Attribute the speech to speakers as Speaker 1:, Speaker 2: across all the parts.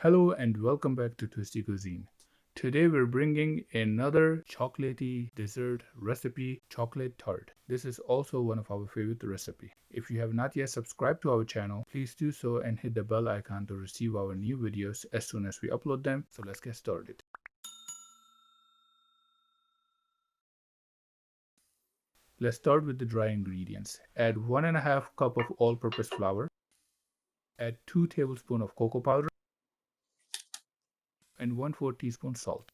Speaker 1: Hello and welcome back to Twisty Cuisine. Today we're bringing another chocolatey dessert recipe, chocolate tart. This is also one of our favorite recipe. If you have not yet subscribed to our channel, please do so and hit the bell icon to receive our new videos as soon as we upload them. So let's get started. Let's start with the dry ingredients. Add 1.5 cup of all-purpose flour. Add 2 tablespoons of cocoa powder and 1/4 teaspoon salt.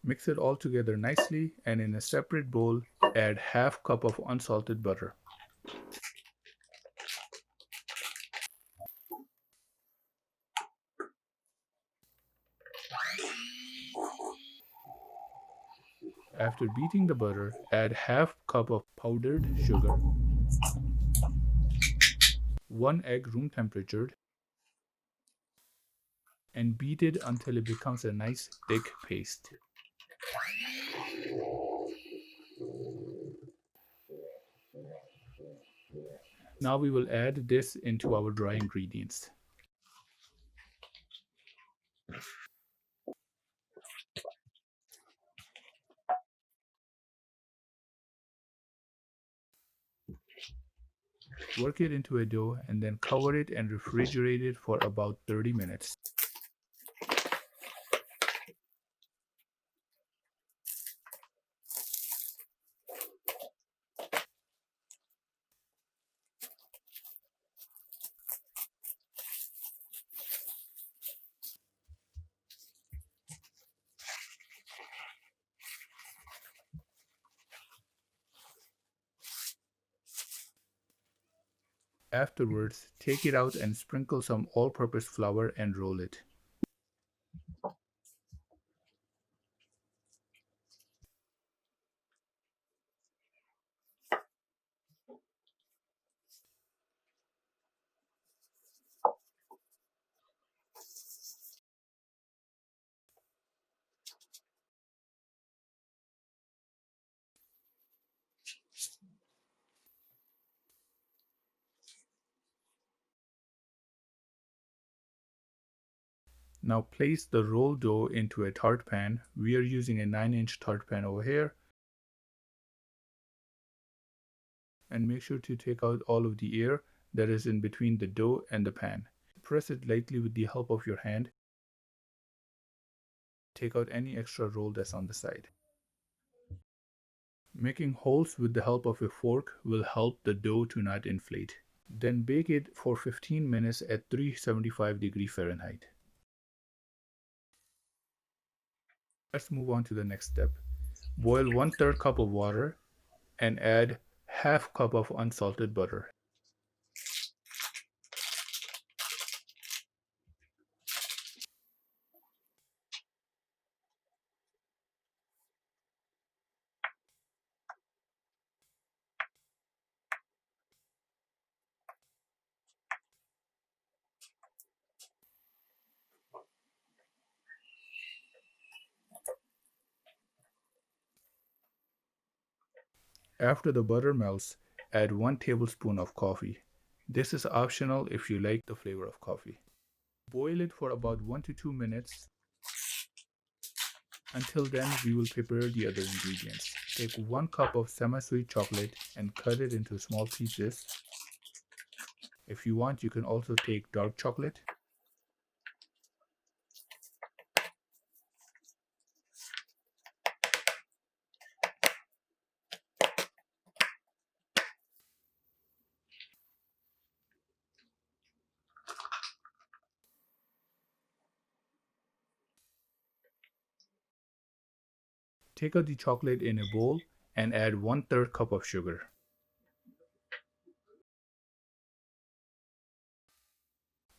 Speaker 1: Mix it all together nicely and in a separate bowl add half cup of unsalted butter. After beating the butter, add half cup of powdered sugar, 1 egg room temperature, and beat it until it becomes a nice thick paste. Now we will add this into our dry ingredients. Work it into a dough and then cover it and refrigerate it for about 30 minutes. Afterwards, take it out and sprinkle some all-purpose flour and roll it. Now place the rolled dough into a tart pan. We are using a 9-inch tart pan over here. And make sure to take out all of the air that is in between the dough and the pan. Press it lightly with the help of your hand. Take out any extra roll that's on the side. Making holes with the help of a fork will help the dough to not inflate. Then bake it for 15 minutes at 375 degrees Fahrenheit. Let's move on to the next step. Boil 1/3 cup of water and add half cup of unsalted butter. After the butter melts, add 1 tablespoon of coffee. This is optional if you like the flavor of coffee. Boil it for about 1 to 2 minutes. Until then, we will prepare the other ingredients. Take 1 cup of semi-sweet chocolate and cut it into small pieces. If you want, you can also take dark chocolate. Take out the chocolate in a bowl and add 1/3 cup of sugar.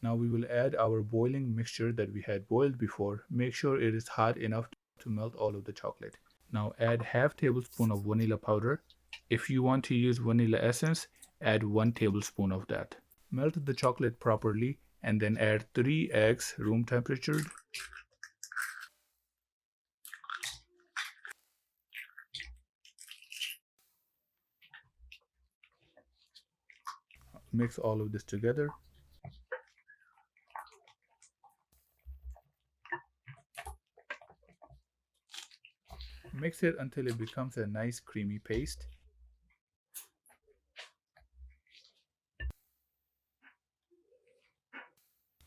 Speaker 1: Now we will add our boiling mixture that we had boiled before. Make sure it is hot enough to melt all of the chocolate. Now add half tablespoon of vanilla powder. If you want to use vanilla essence, add 1 tablespoon of that. Melt the chocolate properly and then add 3 eggs room temperature. Mix all of this together. Mix it until it becomes a nice creamy paste.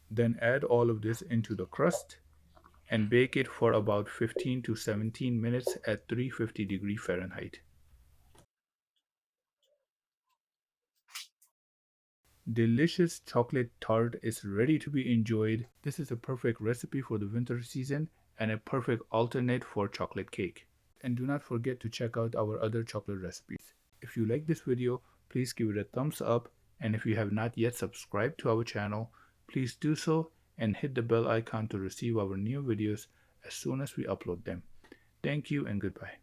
Speaker 1: Then add all of this into the crust and bake it for about 15 to 17 minutes at 350 Fahrenheit. Delicious chocolate tart is ready to be enjoyed. This is a perfect recipe for the winter season and a perfect alternate for chocolate cake. And do not forget to check out our other chocolate recipes. If you like this video, please give it a thumbs up, and if you have not yet subscribed to our channel, please do so and hit the bell icon to receive our new videos as soon as we upload them. Thank you and goodbye.